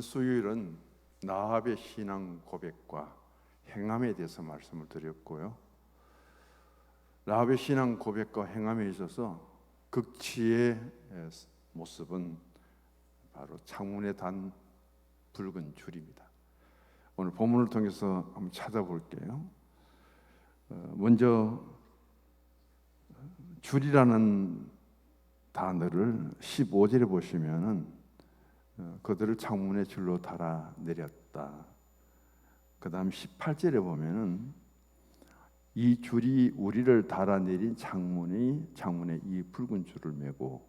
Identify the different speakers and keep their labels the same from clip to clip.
Speaker 1: 수요일은 나합의 신앙 고백과 행함에 대해서 말씀을 드렸고요. 라합의 신앙 고백과 행함에 있어서 극치의 모습은 바로 창문에 단 붉은 줄입니다. 오늘 본문을 통해서 한번 찾아볼게요. 먼저 줄이라는 단어를 15절에 보시면은 그들을 창문에 줄로 달아 내렸다. 그 다음 18절에 보면은 이 줄이 우리를 달아내린 창문에 이 붉은 줄을 메고,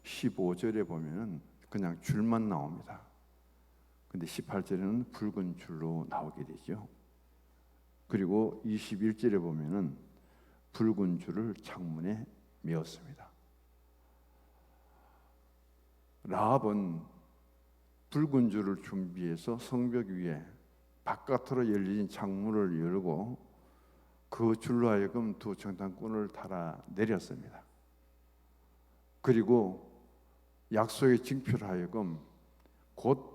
Speaker 1: 15절에 보면은 그냥 줄만 나옵니다. 근데 18절에는 붉은 줄로 나오게 되죠. 그리고 21절에 보면은 붉은 줄을 창문에 메었습니다. 라합은 붉은 줄을 준비해서 성벽 위에 바깥으로 열린 창문을 열고 그 줄로 하여금 두 정탐꾼을 달아 내렸습니다. 그리고 약속의 징표를 하여금 곧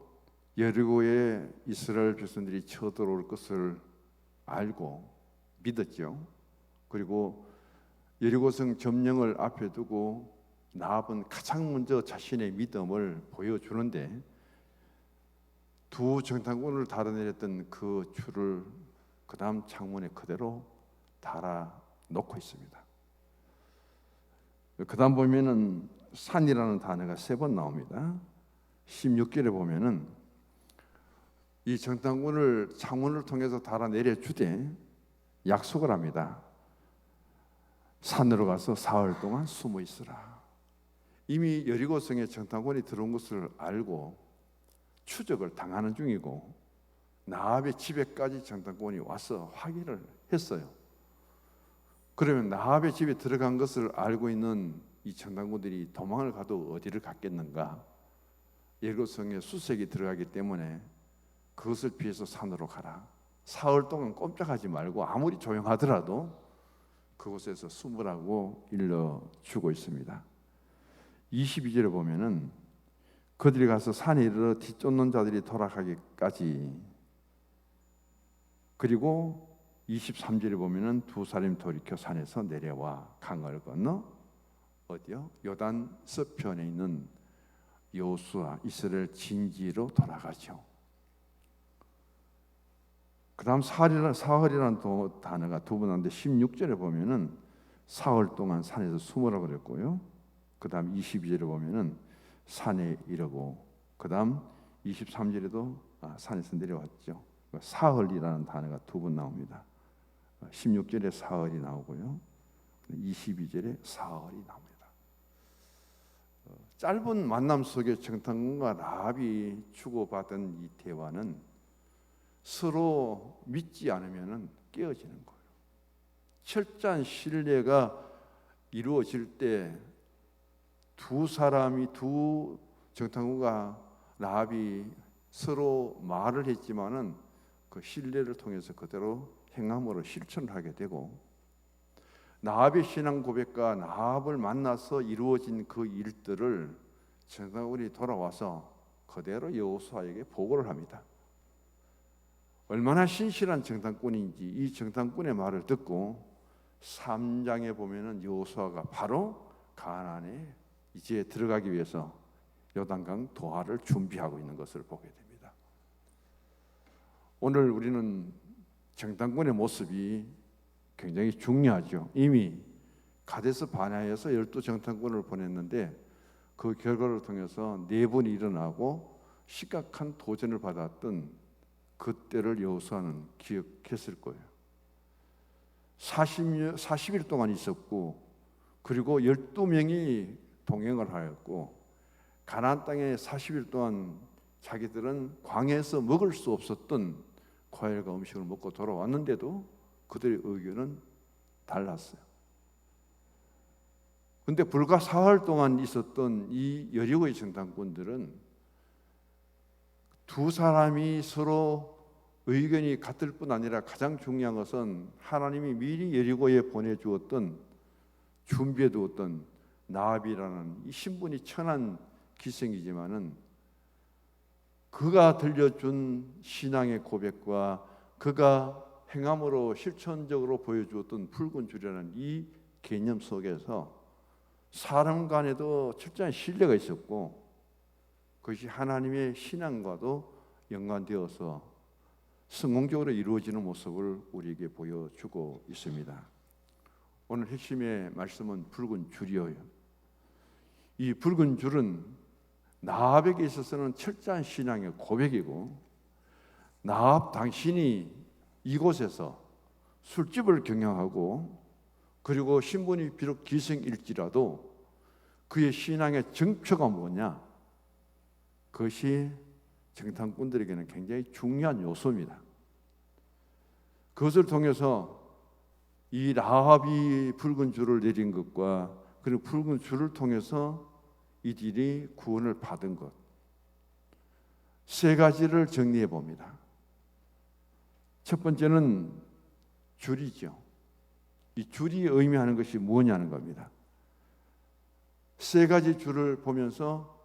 Speaker 1: 여리고에 이스라엘 백성들이 쳐들어올 것을 알고 믿었죠. 그리고 여리고성 점령을 앞에 두고 라합은 가장 먼저 자신의 믿음을 보여주는데, 두 정탐꾼을 달아내렸던 그 줄을 그 다음 창문에 그대로 달아 놓고 있습니다. 그 다음 보면은 산이라는 단어가 3번 나옵니다. 16절에 보면은 이 정탐꾼을 창문을 통해서 달아내려 주되 약속을 합니다. 산으로 가서 사흘 동안 숨어 있으라. 이미 여리고성에 정탐꾼이 들어온 것을 알고 추적을 당하는 중이고, 나합의 집에까지 정탐꾼이 와서 확인을 했어요. 그러면 나합의 집에 들어간 것을 알고 있는 이 정탐꾼들이 도망을 가도 어디를 갔겠는가? 여리고성에 수색이 들어가기 때문에 그것을 피해서 산으로 가라. 사흘 동안 꼼짝하지 말고 아무리 조용하더라도 그곳에서 숨으라고 일러주고 있습니다. 22절에 보면은 그들이 가서 산에 이르러 뒤쫓는 자들이 돌아가기까지, 그리고 23절에 보면은 두 사람이 돌이켜 산에서 내려와 강을 건너 어디요? 요단 서편에 있는 여호수아 이스라엘 진지로 돌아가죠. 그 다음 사흘이라는 단어가 두 번 나오는데 16절에 보면은 사흘 동안 산에서 숨으라고 그랬고요. 그 다음 22절에 보면은 산에 이르고, 그 다음 23절에도 산에서 내려왔죠. 사흘이라는 단어가 두 번 나옵니다. 16절에 사흘이 나오고요, 22절에 사흘이 나옵니다. 짧은 만남 속에 정탐꾼과 라합이 주고받은 이 대화는 서로 믿지 않으면 깨어지는 거예요. 철저한 신뢰가 이루어질 때 두 정탐꾼과 라합이 서로 말을 했지만은 그 신뢰를 통해서 그대로 행함으로 실천을 하게 되고, 라합의 신앙 고백과 라합을 만나서 이루어진 그 일들을 정탐꾼이 돌아와서 그대로 여호수아에게 보고를 합니다. 얼마나 신실한 정탐꾼인지 이 정탐꾼의 말을 듣고 3장에 보면은 여호수아가 바로 가나안에 이제 들어가기 위해서 요단강 도하를 준비하고 있는 것을 보게 됩니다. 오늘 우리는 정탐꾼의 모습이 굉장히 중요하죠. 이미 가데스 바네아에서 12정탐꾼을 보냈는데 그 결과를 통해서 4번이 일어나고 심각한 도전을 받았던 그때를 여호수아는 기억했을 거예요. 40일 동안 있었고, 그리고 12명이 동행을 하였고, 가나안 땅에 40일 동안 자기들은 광야에서 먹을 수 없었던 과일과 음식을 먹고 돌아왔는데도 그들의 의견은 달랐어요. 그런데 불과 사흘 동안 있었던 이 여리고의 정탐꾼들은 두 사람이 서로 의견이 같을 뿐 아니라 가장 중요한 것은 하나님이 미리 여리고에 보내주었던, 준비해 두었던 나합이라는 이 신분이 천한 기생이지만은 그가 들려준 신앙의 고백과 그가 행함으로 실천적으로 보여주었던 붉은 줄이라는 이 개념 속에서 사람 간에도 철저한 신뢰가 있었고 그것이 하나님의 신앙과도 연관되어서 성공적으로 이루어지는 모습을 우리에게 보여주고 있습니다. 오늘 핵심의 말씀은 붉은 줄이어요. 이 붉은 줄은 나합에게 있어서는 철저한 신앙의 고백이고, 나합 당신이 이곳에서 술집을 경영하고 그리고 신분이 비록 기생일지라도 그의 신앙의 정표가 뭐냐? 그것이 정탐꾼들에게는 굉장히 중요한 요소입니다. 그것을 통해서 이 라합이 붉은 줄을 내린 것과 그리고 붉은 줄을 통해서 이들이 구원을 받은 것, 세 가지를 정리해 봅니다. 첫 번째는 줄이죠. 이 줄이 의미하는 것이 뭐냐는 겁니다. 세 가지 줄을 보면서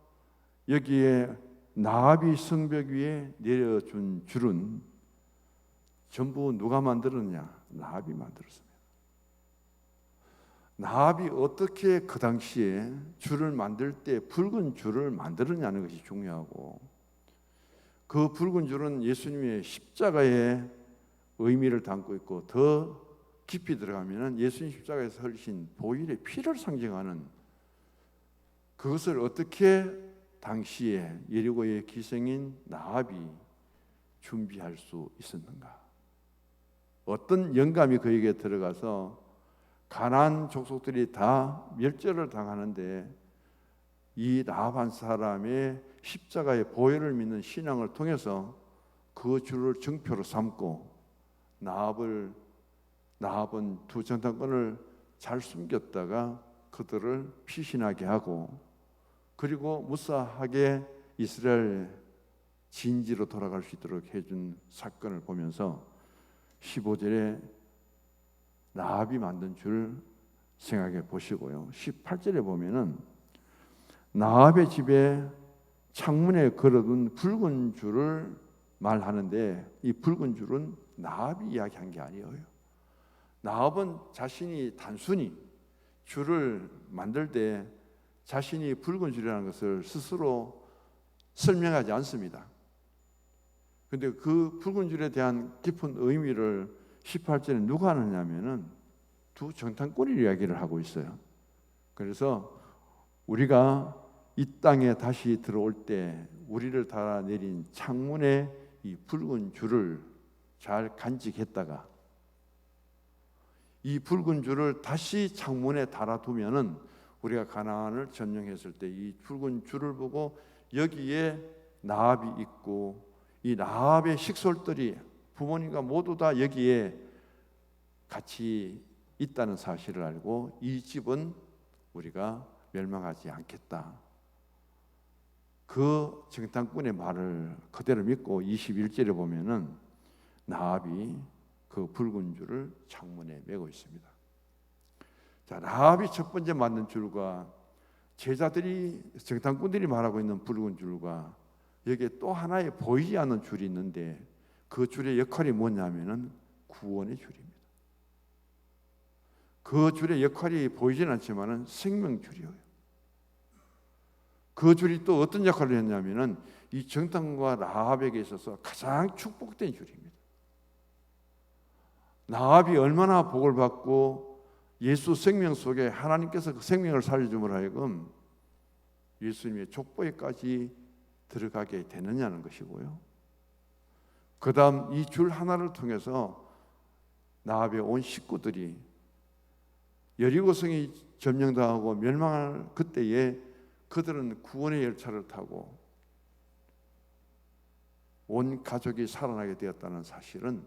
Speaker 1: 여기에 나합이 성벽 위에 내려준 줄은 전부 누가 만들었냐? 나합이 만들었습니다. 나합이 어떻게 그 당시에 줄을 만들 때 붉은 줄을 만들었냐는 것이 중요하고, 그 붉은 줄은 예수님의 십자가의 의미를 담고 있고, 더 깊이 들어가면 예수님 십자가에서 흘리신 보혈의 피를 상징하는, 그것을 어떻게 당시에 예리고의 기생인 나합이 준비할 수 있었는가? 어떤 영감이 그에게 들어가서 가나안 족속들이 다 멸절을 당하는데 이 나합 한 사람의 십자가의 보혈을 믿는 신앙을 통해서 그 줄을 증표로 삼고 나합은 두 정탐꾼을 잘 숨겼다가 그들을 피신하게 하고, 그리고 무사하게 이스라엘 진지로 돌아갈 수 있도록 해준 사건을 보면서 15절에 나합이 만든 줄 생각해 보시고요. 18절에 보면은 나합의 집에 창문에 걸어둔 붉은 줄을 말하는데, 이 붉은 줄은 나합이 이야기한 게 아니에요. 나합은 자신이 단순히 줄을 만들 때 자신이 붉은 줄이라는 것을 스스로 설명하지 않습니다. 그런데 그 붉은 줄에 대한 깊은 의미를 18절에 누가 하느냐면은 두 정탐꾼이 이야기를 하고 있어요. 그래서 우리가 이 땅에 다시 들어올 때 우리를 달아내린 창문에 이 붉은 줄을 잘 간직했다가 이 붉은 줄을 다시 창문에 달아두면은 우리가 가나안을 점령했을 때 이 붉은 줄을 보고 여기에 나합이 있고 이 나합의 식솔들이 부모님과 모두 다 여기에 같이 있다는 사실을 알고 이 집은 우리가 멸망하지 않겠다. 그 정탐꾼의 말을 그대로 믿고 21절에 보면은 나합이 그 붉은 줄을 창문에 메고 있습니다. 자, 라합이 첫 번째 만든 줄과 제자들이 정탐꾼들이 말하고 있는 붉은 줄과 여기에 또 하나의 보이지 않는 줄이 있는데 그 줄의 역할이 뭐냐면은 구원의 줄입니다. 그 줄의 역할이 보이지는 않지만은 생명줄이에요. 그 줄이 또 어떤 역할을 했냐면은 이 정탐과 라합에게 있어서 가장 축복된 줄입니다. 라합이 얼마나 복을 받고 예수 생명 속에 하나님께서 그 생명을 살려줌으로 하여금 예수님의 족보에까지 들어가게 되느냐는 것이고요. 그 다음 이 줄 하나를 통해서 나합의 온 식구들이 여리고성이 점령당하고 멸망할 그때에 그들은 구원의 열차를 타고 온 가족이 살아나게 되었다는 사실은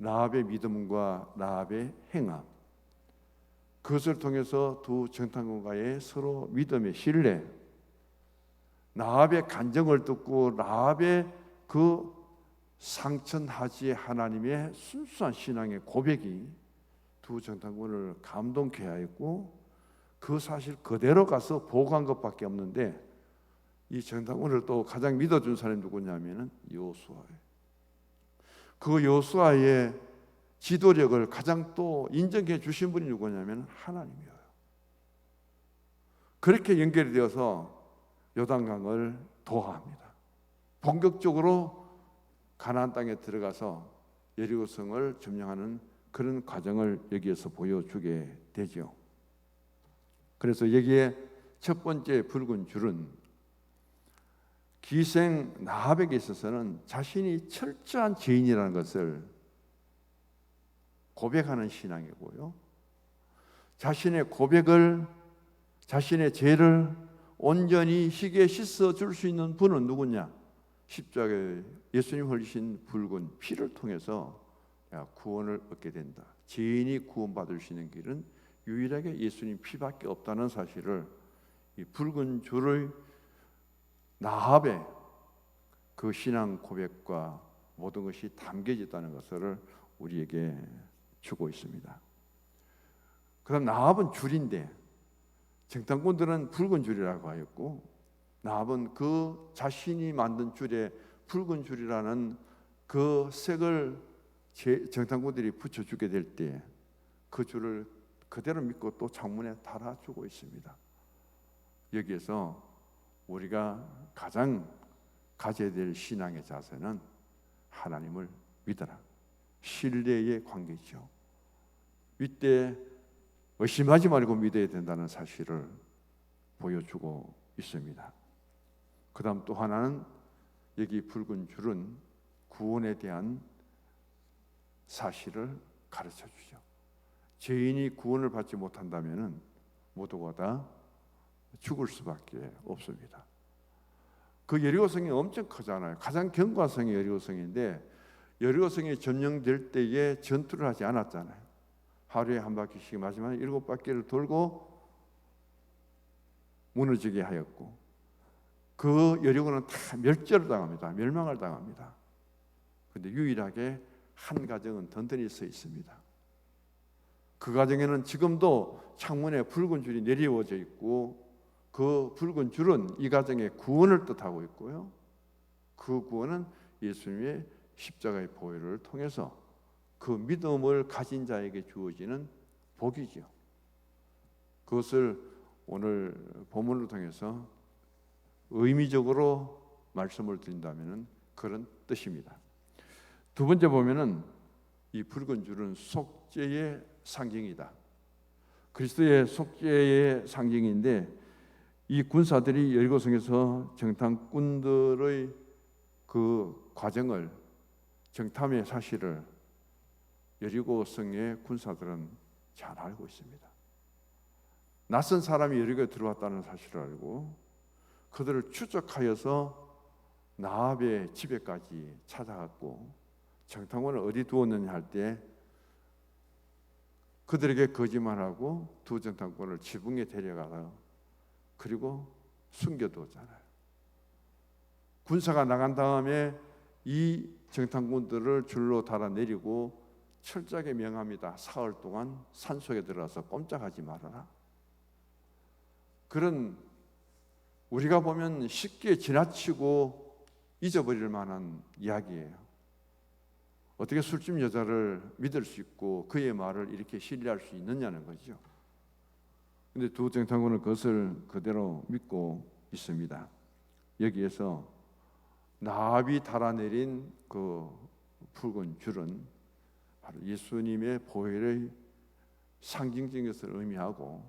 Speaker 1: 라합의 믿음과 라합의 행함, 그것을 통해서 두 정탐꾼과의 서로 믿음의 신뢰, 라합의 간증을 듣고 라합의 그 상천하지의 하나님의 순수한 신앙의 고백이 두 정탐꾼을 감동케 하였고 그 사실 그대로 가서 보고한 것밖에 없는데 이 정탐꾼을 또 가장 믿어준 사람이 누구냐면은 여호수아예요. 그 여호수아의 지도력을 가장 또 인정해 주신 분이 누구냐면 하나님이에요. 그렇게 연결이 되어서 요단강을 도하합니다. 본격적으로 가나안 땅에 들어가서 여리고성을 점령하는 그런 과정을 여기에서 보여주게 되죠. 그래서 여기에 첫 번째 붉은 줄은 기생 나합에게 있어서는 자신이 철저한 죄인이라는 것을 고백하는 신앙이고요. 자신의 고백을, 자신의 죄를 온전히 희게 씻어 줄 수 있는 분은 누구냐? 십자가에 예수님 흘리신 붉은 피를 통해서 구원을 얻게 된다. 죄인이 구원받을 수 있는 길은 유일하게 예수님 피밖에 없다는 사실을 이 붉은 줄의 나합의 그 신앙 고백과 모든 것이 담겨져 있다는 것을 우리에게 주고 있습니다. 그다음 나합은 줄인데 정탐꾼들은 붉은 줄이라고 하였고, 나합은 그 자신이 만든 줄에 붉은 줄이라는 그 색을 정탐꾼들이 붙여주게 될 때 그 줄을 그대로 믿고 또 창문에 달아주고 있습니다. 여기에서 우리가 가장 가져야 될 신앙의 자세는 하나님을 믿어라, 신뢰의 관계죠. 이때 의심하지 말고 믿어야 된다는 사실을 보여주고 있습니다. 그 다음 또 하나는 여기 붉은 줄은 구원에 대한 사실을 가르쳐 주죠. 죄인이 구원을 받지 못한다면 모두가 다 죽을 수밖에 없습니다. 그 여리고성이 엄청 크잖아요. 가장 견고한 성이 여리고성인데 여리고성이 점령될 때에 전투를 하지 않았잖아요. 하루에 한 바퀴씩 마지막에 7바퀴를 돌고 무너지게 하였고, 그 여리고는 다 멸절을 당합니다. 멸망을 당합니다. 그런데 유일하게 한 가정은 든든히 서 있습니다. 그 가정에는 지금도 창문에 붉은 줄이 내리워져 있고, 그 붉은 줄은 이 가정의 구원을 뜻하고 있고요. 그 구원은 예수님의 십자가의 보혈을 통해서 그 믿음을 가진 자에게 주어지는 복이죠. 그것을 오늘 본문을 통해서 의미적으로 말씀을 드린다면 그런 뜻입니다. 두 번째 보면은 이 붉은 줄은 속죄의 상징이다. 그리스도의 속죄의 상징인데, 이 군사들이 여리고성에서 정탐꾼들의 그 과정을, 정탐의 사실을 여리고성의 군사들은 잘 알고 있습니다. 낯선 사람이 여리고에 들어왔다는 사실을 알고 그들을 추적하여서 나합의 집에까지 찾아갔고, 정탐꾼을 어디 두었느냐 할 때 그들에게 거짓말하고 두 정탐꾼을 지붕에 데려가서 그리고 숨겨두었잖아요. 군사가 나간 다음에 이 정탐꾼들을 줄로 달아내리고 철저하게 명합니다. 사흘 동안 산속에 들어가서 꼼짝하지 말아라. 그런 우리가 보면 쉽게 지나치고 잊어버릴 만한 이야기예요. 어떻게 술집 여자를 믿을 수 있고 그의 말을 이렇게 신뢰할 수 있느냐는 거죠. 그런데 두 정탐꾼은 그것을 그대로 믿고 있습니다. 여기에서 나합이 달아내린 그 붉은 줄은 바로 예수님의 보혈의 상징적인 것을 의미하고,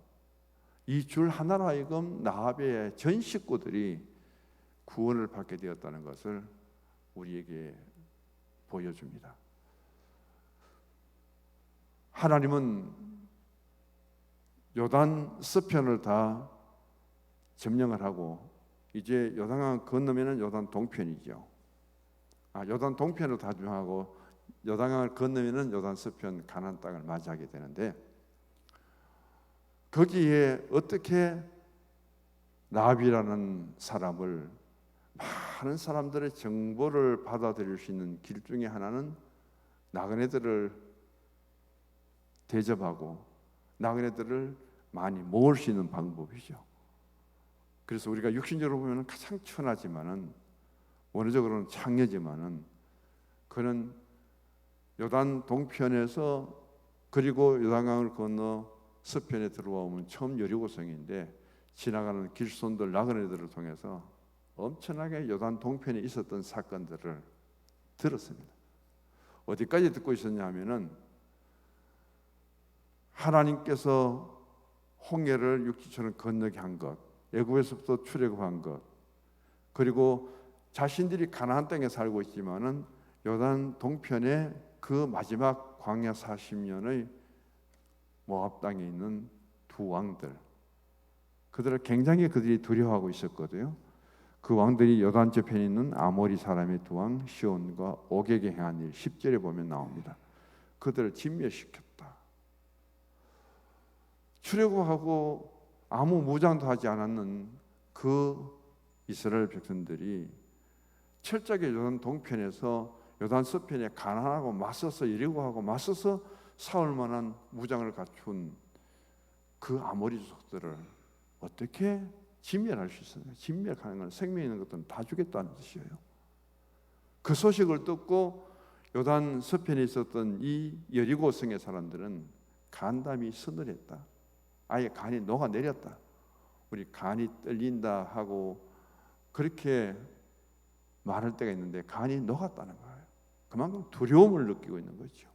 Speaker 1: 이 줄 하나로 하여금 나합의 전 식구들이 구원을 받게 되었다는 것을 우리에게 보여줍니다. 하나님은 요단 서편을 다 점령을 하고 이제 요단강 건너면은 요단 동편이죠. 요단 동편을 다 점령하고 요단강을 건너면은 요단 서편 가나안 땅을 맞이하게 되는데, 거기에 어떻게 라합이라는 사람을, 많은 사람들의 정보를 받아들일 수 있는 길 중에 하나는 나그네들을 대접하고 나그네들을 많이 모을 수 있는 방법이죠. 그래서 우리가 육신적으로 보면 가장 천하지만은 원어적으로는 창녀지만은 그는 요단 동편에서 그리고 요단강을 건너 서편에 들어와 오면 처음 여리고성인데 지나가는 길손들 나그네들을 통해서 엄청나게 요단 동편에 있었던 사건들을 들었습니다. 어디까지 듣고 있었냐 하면은 하나님께서 홍해를 육지처럼 건너게 한 것, 애굽에서부터 출애굽한 것, 그리고 자신들이 가나안 땅에 살고 있지만은 요단 동편에 그 마지막 광야 40년의 모압 땅에 있는 두 왕들, 그들을 굉장히 그들이 두려워하고 있었거든요. 그 왕들이 요단 저편에 있는 아모리 사람의 두 왕 시온과 옥에게 행한 일 10절에 보면 나옵니다. 그들을 진멸시켰다. 출애굽하고 아무 무장도 하지 않았는 그 이스라엘 백성들이 철저하게 요단 동편에서 요단 서편에 가나안하고 맞서서 여리고하고 맞서서 싸울 만한 무장을 갖춘 그 아모리 족들을 어떻게 진멸할 수 있었냐? 진멸하는 건 생명 있는 것들은 다 죽였다는 뜻이에요. 그 소식을 듣고 요단 서편에 있었던 이 여리고성의 사람들은 간담이 서늘했다. 아예 간이 녹아내렸다. 우리 간이 떨린다 하고 그렇게 말할 때가 있는데 간이 녹았다는 거예요. 그만큼 두려움을 느끼고 있는 거죠.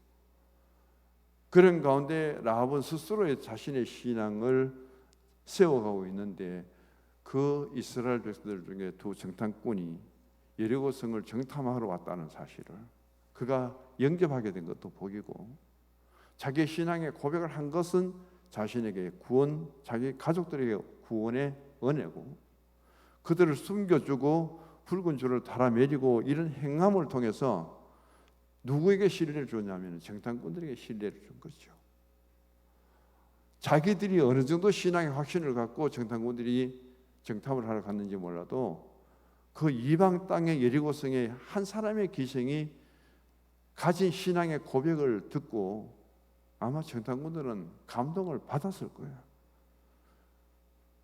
Speaker 1: 그런 가운데 라합은 스스로의 자신의 신앙을 세워가고 있는데 그 이스라엘 백성들 중에 두 정탐꾼이 여리고성을 정탐하러 왔다는 사실을 그가 영접하게 된 것도 복이고, 자기의 신앙의 고백을 한 것은 자신에게 구원, 자기 가족들에게 구원의 은혜고, 그들을 숨겨주고 붉은 줄을 달아내리고 이런 행함을 통해서 누구에게 신뢰를 줬냐면 정탐꾼들에게 신뢰를 준 거죠. 자기들이 어느 정도 신앙의 확신을 갖고 정탐꾼들이 정탐을 하러 갔는지 몰라도 그 이방 땅의 여리고성의 한 사람의 기생이 가진 신앙의 고백을 듣고 아마 정탐꾼들은 감동을 받았을 거예요.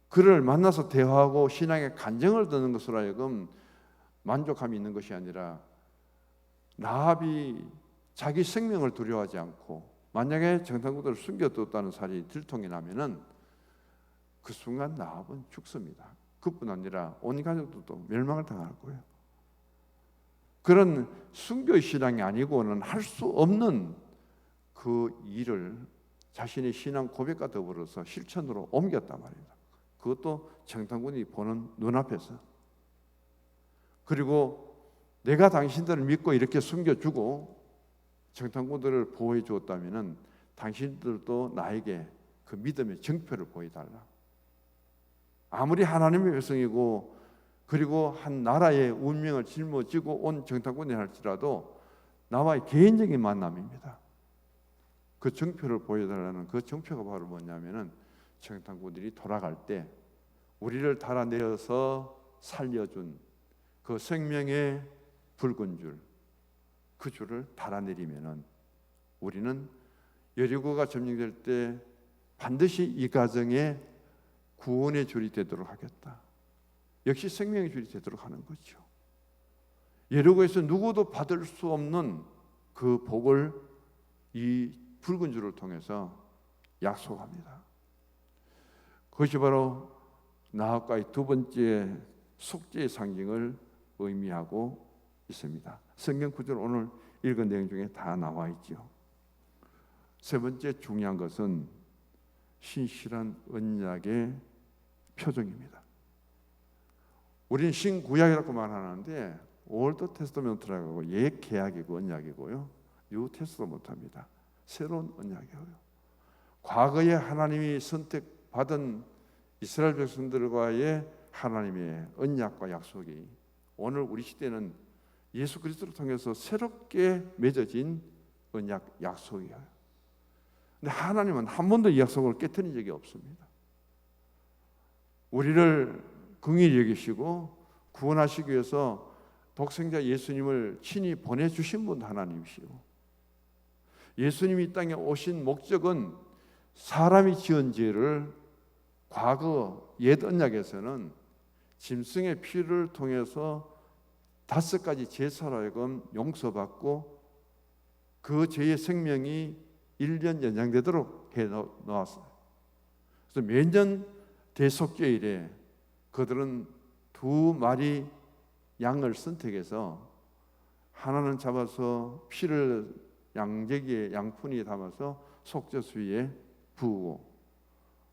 Speaker 1: 그를 만나서 대화하고 신앙의 간증을 듣는 것으로 하여금 만족함이 있는 것이 아니라 라합이 자기 생명을 두려워하지 않고 만약에 정탐꾼들을 숨겨뒀다는 사실이 들통이 나면은 그 순간 라합은 죽습니다. 그뿐 아니라 온 가족들도 멸망을 당할 거예요. 그런 순교의 신앙이 아니고는 할 수 없는 그 일을 자신의 신앙 고백과 더불어서 실천으로 옮겼단 말입니다. 그것도 정탐꾼이 보는 눈앞에서. 그리고 내가 당신들을 믿고 이렇게 숨겨주고 정탐꾼들을 보호해 주었다면 당신들도 나에게 그 믿음의 증표를 보여달라. 아무리 하나님의 백성이고 그리고 한 나라의 운명을 짊어지고 온 정탐꾼이 할지라도 나와의 개인적인 만남입니다. 그 증표를 보여달라는 그 증표가 바로 뭐냐면은 정탐꾼들이 돌아갈 때 우리를 달아내려서 살려준 그 생명의 붉은 줄, 그 줄을 달아내리면은 우리는 여리고가 점령될 때 반드시 이 가정에 구원의 줄이 되도록 하겠다. 역시 생명의 줄이 되도록 하는 거죠. 여리고에서 누구도 받을 수 없는 그 복을 이 붉은 줄을 통해서 약속합니다. 그것이 바로 나아가의 두 번째 속죄의 상징을 의미하고 있습니다. 성경 구절 오늘 읽은 내용 중에 다 나와 있죠. 세 번째 중요한 것은 신실한 언약의 표정입니다. 우리는 신구약이라고 말하는데 올드 테스터멘트라고 옛 계약이고 언약이고요, 뉴 테스터멘트입니다. 새로운 언약이에요. 과거에 하나님이 선택받은 이스라엘 백성들과의 하나님의 언약과 약속이 오늘 우리 시대는 예수 그리스도를 통해서 새롭게 맺어진 언약 약속이에요. 근데 하나님은 한 번도 이 약속을 깨트린 적이 없습니다. 우리를 긍휼히 여기시고 구원하시기 위해서 독생자 예수님을 친히 보내주신 분 하나님이시고, 예수님이 이 땅에 오신 목적은 사람이 지은 죄를 과거 옛 언약에서는 짐승의 피를 통해서 5가지 제사로 하여금 용서받고 그 죄의 생명이 1년 연장되도록 해 놓았어요. 그래서 매년 대속죄일에 그들은 2마리 양을 선택해서 하나는 잡아서 피를 양재기에 양푼에 담아서 속죄수 위에 부으고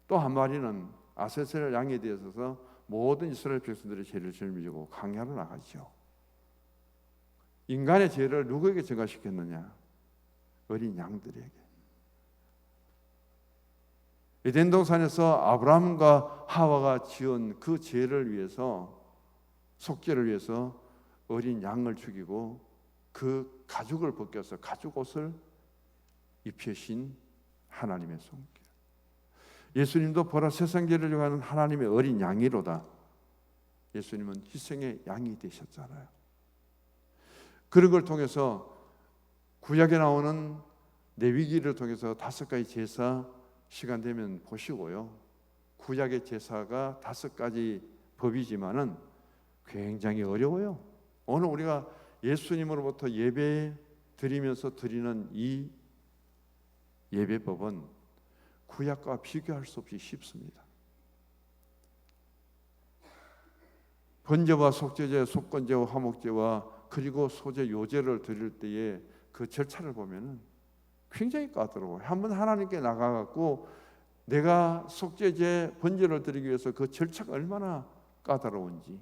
Speaker 1: 또 한 마리는 아세셀 양에 대해서 모든 이스라엘 백성들의 죄를 짊어지고 광야로 나가죠. 인간의 죄를 누구에게 전가시켰느냐? 어린 양들에게. 에덴 동산에서 아브라함과 하와가 지은 그 죄를 위해서, 속죄를 위해서 어린 양을 죽이고 그 가죽을 벗겨서 가죽 옷을 입히신 하나님의 손길. 예수님도 보라 세상 죄를 정하는 하나님의 어린 양이로다. 예수님은 희생의 양이 되셨잖아요. 그런 걸 통해서 구약에 나오는 레위기를 통해서 5가지 제사, 시간 되면 보시고요. 구약의 제사가 5가지 법이지만은 굉장히 어려워요. 오늘 우리가 예수님으로부터 예배 드리면서 드리는 이 예배법은 구약과 비교할 수 없이 쉽습니다. 번제와 속죄제, 속건제와 화목제와 그리고 소제, 요제를 드릴 때에 그 절차를 보면은 굉장히 까다로워요. 한번 하나님께 나가갖고 내가 속죄제, 번제를 드리기 위해서 그 절차가 얼마나 까다로운지,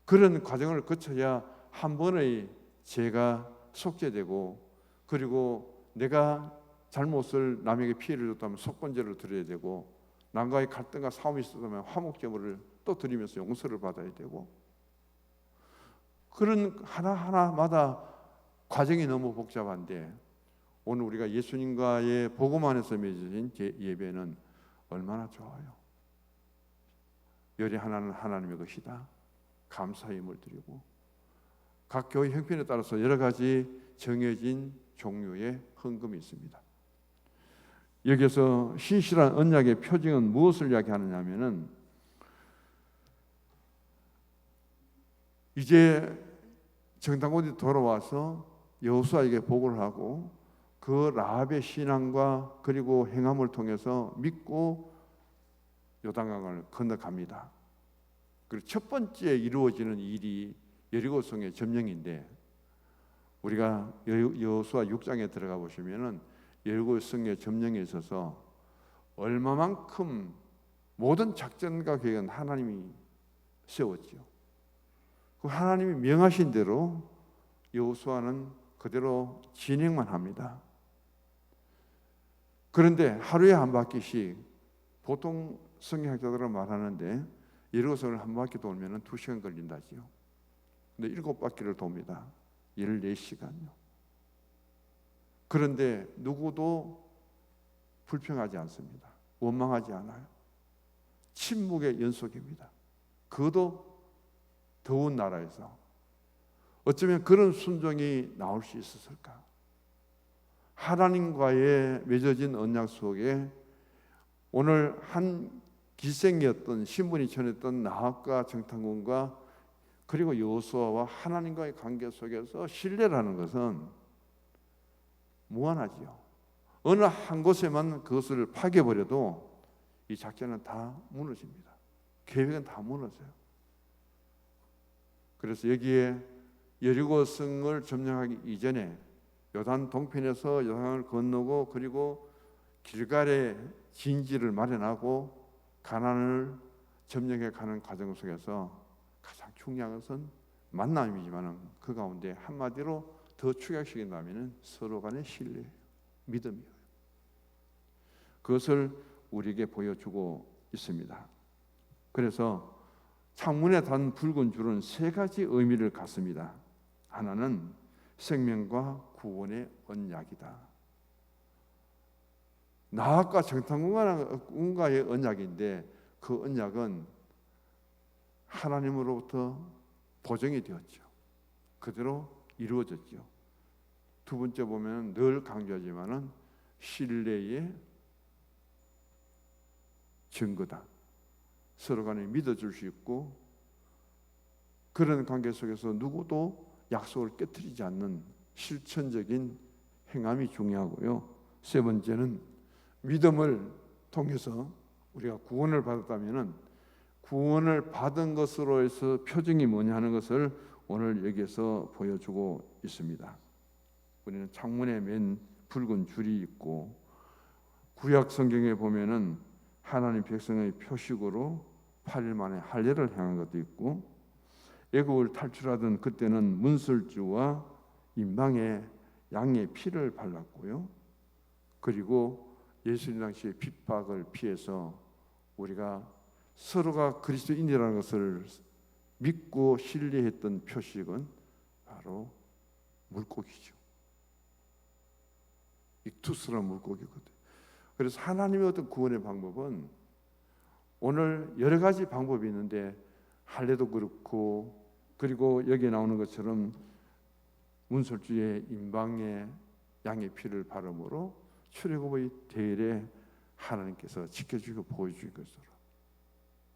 Speaker 1: 그런 과정을 거쳐야 한 번의 죄가 속죄되고, 그리고 내가 잘못을 남에게 피해를 줬다면 속건제를 드려야 되고, 남과의 갈등과 싸움이 있었다면 화목제물을 또 드리면서 용서를 받아야 되고, 그런 하나하나마다 과정이 너무 복잡한데 오늘 우리가 예수님과의 복음 안에서 맺어진 예배는 얼마나 좋아요. 열의 하나는 하나님의 것이다. 감사의 힘을 드리고 각 교회 형편에 따라서 여러 가지 정해진 종류의 헌금이 있습니다. 여기서 신실한 언약의 표징은 무엇을 이야기하느냐 하면은 이제 정탐꾼이 돌아와서 여호수아에게 보고를 하고 그 라합의 신앙과 그리고 행함을 통해서 믿고 요단강을 건너갑니다. 그리고 첫 번째 이루어지는 일이 여리고성의 점령인데, 우리가 여호수아 6장에 들어가 보시면은 여리고성의 점령에 있어서 얼마만큼 모든 작전과 계획은 하나님이 세웠죠. 그 하나님이 명하신 대로 여호수아는 그대로 진행만 합니다. 그런데 하루에 한 바퀴씩, 보통 성경학자들은 말하는데 여리고성을 한 바퀴 돌면 2시간 걸린다지요. 근데 7바퀴를 돕니다. 14시간요. 그런데 누구도 불평하지 않습니다. 원망하지 않아요. 침묵의 연속입니다. 그도 더운 나라에서 어쩌면 그런 순종이 나올 수 있었을까? 하나님과의 맺어진 언약 속에 오늘 한 기생이었던, 신분이 전했던 나합과 정탐꾼과 그리고 여호수아와 하나님과의 관계 속에서 신뢰라는 것은 무한하지요. 어느 한 곳에만 그것을 파괴버려도 이 작전은 다 무너집니다. 계획은 다 무너져요. 그래서 여기에 여리고성을 점령하기 이전에 요단 동편에서 요단강을 건너고 그리고 길갈에 진지를 마련하고 가나안을 점령해 가는 과정 속에서 가장 중요한 것은 만남이지만 그 가운데 한마디로 더 축약시킨다면 서로 간의 신뢰, 믿음이에요. 그것을 우리에게 보여주고 있습니다. 그래서 창문에 단 붉은 줄은 3가지 의미를 갖습니다. 하나는 생명과 구원의 언약이다. 나합과 정탐꾼과의 언약인데 그 언약은 하나님으로부터 보증이 되었죠. 그대로 이루어졌죠. 2번째 보면 늘 강조하지만은 신뢰의 증거다. 서로 간에 믿어줄 수 있고, 그런 관계 속에서 누구도 약속을 깨뜨리지 않는 실천적인 행함이 중요하고요. 세 번째는 믿음을 통해서 우리가 구원을 받았다면 구원을 받은 것으로 해서 표징이 뭐냐 하는 것을 오늘 여기에서 보여주고 있습니다. 우리는 창문에 맨 붉은 줄이 있고, 구약 성경에 보면은 하나님 백성의 표식으로 8일 만에 할례를 행한 것도 있고, 애굽을 탈출하던 그때는 문설주와 임방에 양의 피를 발랐고요. 그리고 예수님 당시의 핍박을 피해서 우리가 서로가 그리스도인이라는 것을 믿고 신뢰했던 표식은 바로 물고기죠. 익투스라는 물고기거든요. 그래서 하나님의 어떤 구원의 방법은 오늘 여러 가지 방법이 있는데, 할례도 그렇고, 그리고 여기에 나오는 것처럼 문설주의 임방에 양의 피를 바름으로 출애굽의 대일에 하나님께서 지켜주고 보여주신 것으로,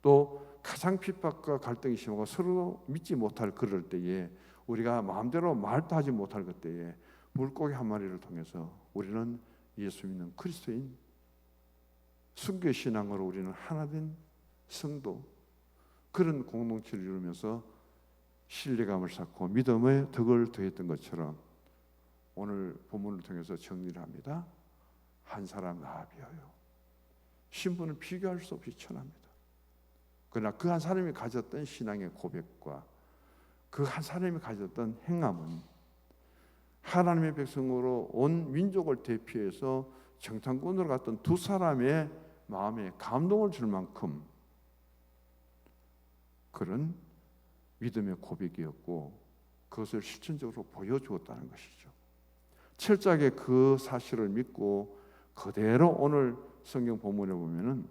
Speaker 1: 또 가장 핍박과 갈등이 심하고 서로 믿지 못할 그럴 때에, 우리가 마음대로 말도 하지 못할 그때에 물고기 한 마리를 통해서 우리는 예수 믿는 그리스도인, 순교 신앙으로 우리는 하나된 성도, 그런 공동체를 이루면서 신뢰감을 쌓고 믿음의 덕을 더했던 것처럼 오늘 본문을 통해서 정리를 합니다. 한 사람 라합이어요. 신분은 비교할 수 없이 천합니다. 그러나 그 한 사람이 가졌던 신앙의 고백과 그 한 사람이 가졌던 행함은 하나님의 백성으로 온 민족을 대표해서 정탐꾼으로 갔던 두 사람의 마음에 감동을 줄 만큼 그런 믿음의 고백이었고, 그것을 실천적으로 보여주었다는 것이죠. 철저하게 그 사실을 믿고 그대로 오늘 성경 본문에 보면은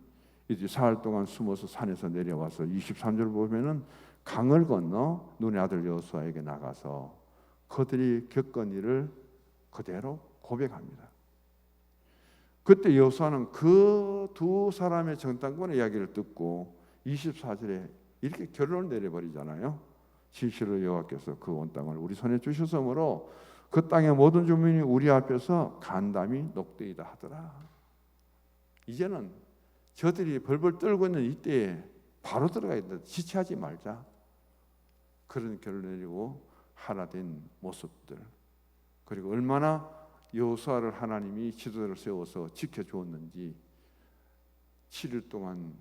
Speaker 1: 이제 사흘 동안 숨어서 산에서 내려와서 23절 보면은 강을 건너 눈의 아들 여호수아에게 나가서 그들이 겪은 일을 그대로 고백합니다. 그때 여호수아는 그 두 사람의 정탐꾼의 이야기를 듣고 24절에 이렇게 결론을 내려버리잖아요. 진실로 여호와께서 그 온 땅을 우리 손에 주셨으므로 그 땅의 모든 주민이 우리 앞에서 간담이 녹되이다 하더라. 이제는 저들이 벌벌 떨고 있는 이때에 바로 들어가야 된다. 지체하지 말자. 그런 결론을 내리고 하나 된 모습들, 그리고 얼마나 여호수아를 하나님이 지도자를 세워서 지켜주었는지, 7일 동안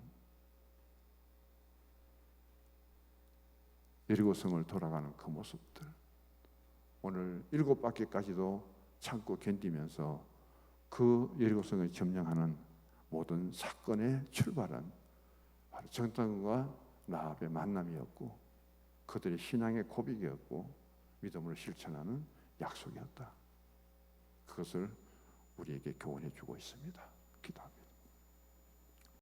Speaker 1: 여리고성을 돌아가는 그 모습들, 오늘 7바퀴까지도 참고 견디면서 그 여리고성을 점령하는 모든 사건의 출발은 바로 정탐꾼과 라합의 만남이었고, 그들의 신앙의 고백이었고, 믿음을 실천하는 약속이었다. 그것을 우리에게 교훈해 주고 있습니다. 기도합니다.